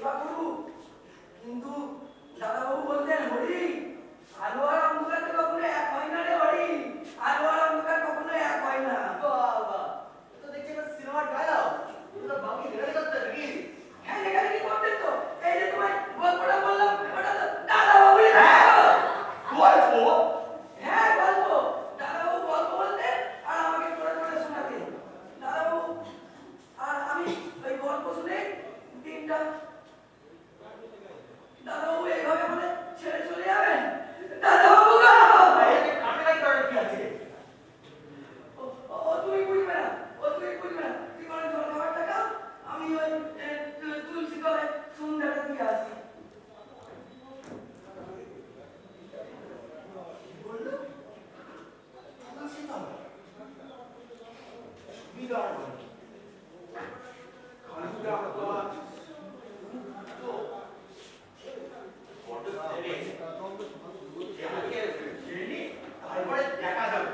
সেবা করুক, কিন্তু দাদাবাবু বলতেন, হরি আলো আর অন্ধকার তো কখনো এক হয় না রে হরি, আলো আর অন্ধকার কখনো এক হয় না। বাবা, তো দেখছি একটা সিনেমার ডায়লগ। তোরা বাকি রেডি করতে নাকি? হ্যাঁ, লেখালেখি করতেন তো। এই যে তোমায় গল্পটা বললাম, ওটা তো দাদাবাবুই গল্প? হ্যাঁ, গল্প। দাদাবাবু গল্প বলতেন আর আমাকে পড়ে পড়ে শোনাতেন। দাদাবাবু আর আমি ওই গল্প শুনে দিনটা, দাদাবাবু এইভাবে আমাদের ছেড়ে চলে যাবেন। দাদাবাবু গো! এই যে কান্নাকাটি করার কি আছে? ও তুমি বুঝবে না, তুমি বুঝবে না। কি করে জল খাবার টাকা আমি ওই তুলসী তলায় সন্ধ্যাটা দিয়ে আসি। বললো তুলসী তলা বিরাট খালুটা বাবা তো ফটো ছেড়ে তারপরে দেখা যাবে।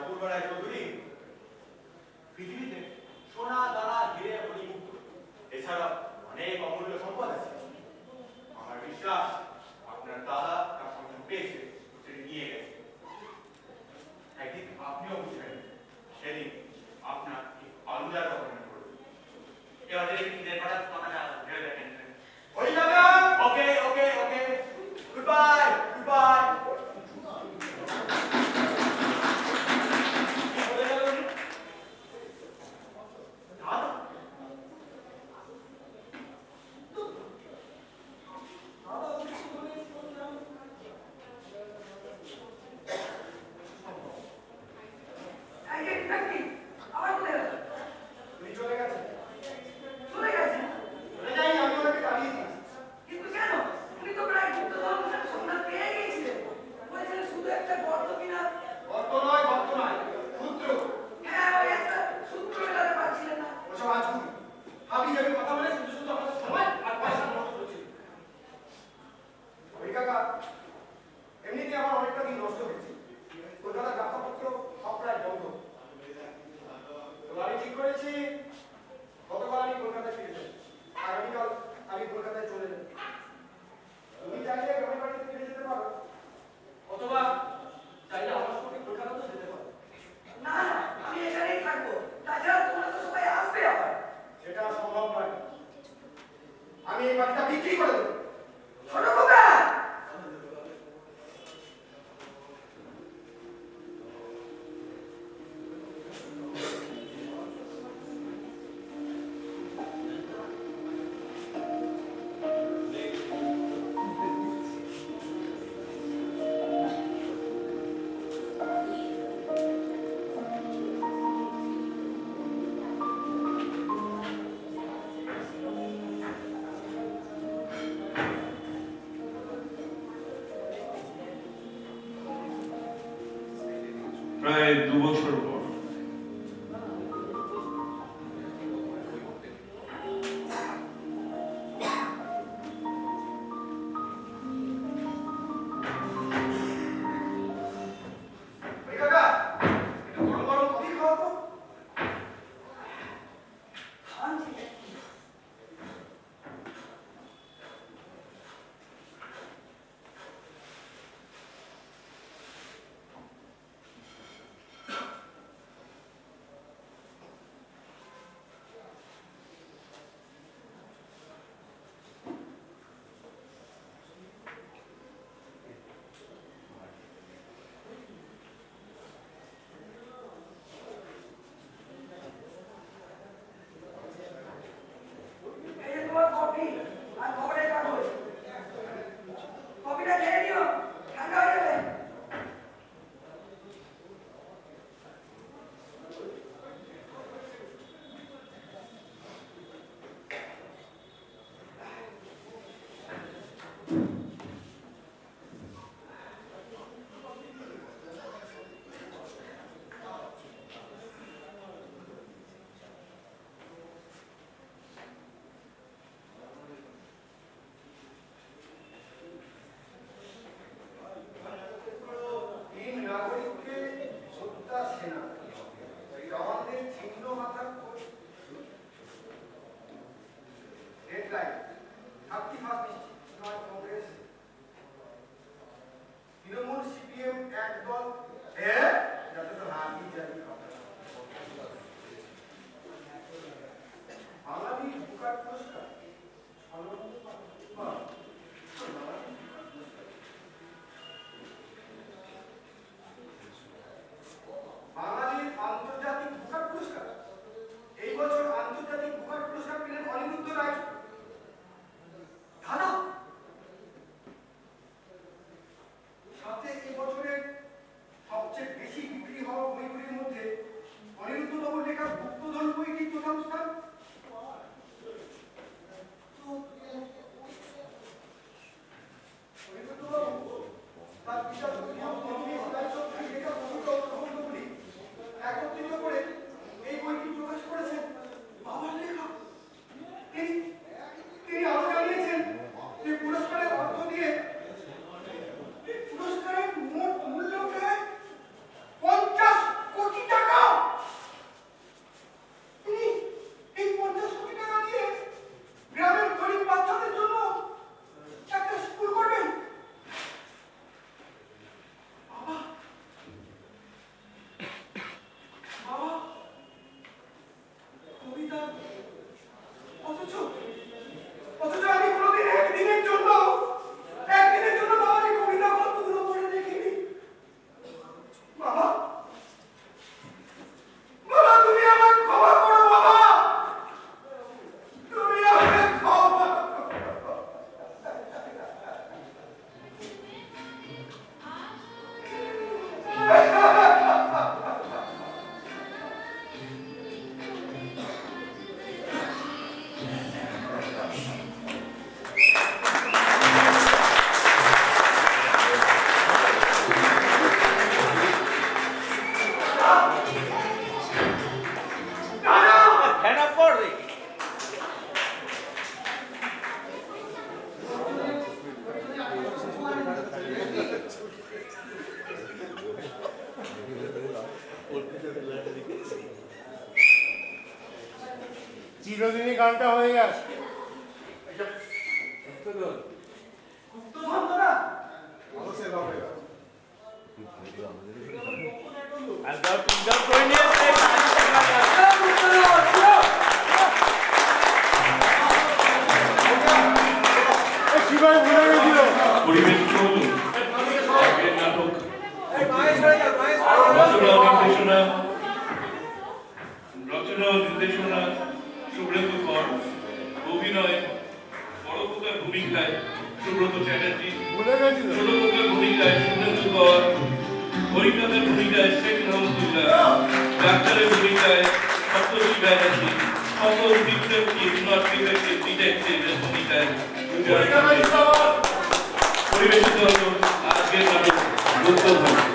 অপূর্ব রায় চৌধুরী, পৃথিবীতে সোনা দানা হিরে মণিমুক্ত এছাড়া অনেক অমূল্য সম্পদ আছে। আমার বিশ্বাস আপনার দাদা তার সঙ্গে পেয়েছে, সেটি নিয়ে গেছে। একদিন আপনিও বুঝবেন, সেদিন আপনার এই আলুদার কথা মনে পড়বে। এবার যদি ঈদের হঠাৎ কথাটা ভেবে দেখেন। ওই দাদা, ওকে ওকে ওকে, গুড বাই গুড বাই। বলে গেল উনি। দাদা এই যে নাকি আবার বলে গেল। উনি চলে গেছে। চলে গেছে। চলে যাই, আমি ওনাকে তাড়িয়ে দিয়েছি। কিন্তু কেন? উনি তো প্রায় গুপ্ত ধর্মের সন্ধান পেয়ে গিয়েছিলেন। বলেছিলেন শুধু একটা গর্ত কিনা। গর্ত নয়, সূত্র। হ্যাঁ, ওই একটা সূত্র মেলাতে পারছিলেন না। ওসব আজগুবি হাবি যাবি কথা বলে শুধু শুধু আমাদের সময় আর পয়সা নষ্ট করছিল। ওই কাকা, এমনিতে আমার অনেকটা দিন নষ্ট হয়েছে। কলকাতার ব্যবসাপত্র সব প্রায় বন্ধ। তো আমি ঠিক করেছি গতকাল আমি কলকাতায় ফিরে যাই। আগামীকাল আমি কলকাতায় চলে যাব। তুমি চাইলে গ্রামের বাড়িতে ফিরে যেতে পারো, অথবা চাইলে আমার সঙ্গে কলকাতাতেও যেতে পারো। না না, আমি এখানেই থাকবো। তাছাড়া তোমরা তো সবাই আসবে আবার। সেটা সম্ভব নয়। আমি এই বাড়িটা বিক্রি করে দেবো। ছোট খোকা, প্রায় 2 বছর পর ওই কাকা, একটু গরম গরম কফি খাওয়া তো। খান থেকে। চিরদিনই গানটা হয়ে গেছে। গুপ্তধন না মানুষের ভাবে শিবাই ভুলে গেছিল। পরিবেশ চলুন আগের নাটক রচনা ও নির্দেশনা সুব্রত কর, অভিনয় বড় খোকার ভূমিকায় সুব্রত চ্যাটার্জি, ভুলে গেছিল। ছোট খোকার ভূমিকায় সুব্রত কর, হরিকাতের ভূমিকায় শেখ রহমতুল্লাহ, ডাক্তারের ভূমিকায় সপ্তর্ষি ব্যানার্জি, সকল ডিটেকটিভ নট ডিটেকটিভ ডিটেকটিভের ভূমিকায় পরিবেশিত হল আজকের নাটক গুপ্তধন।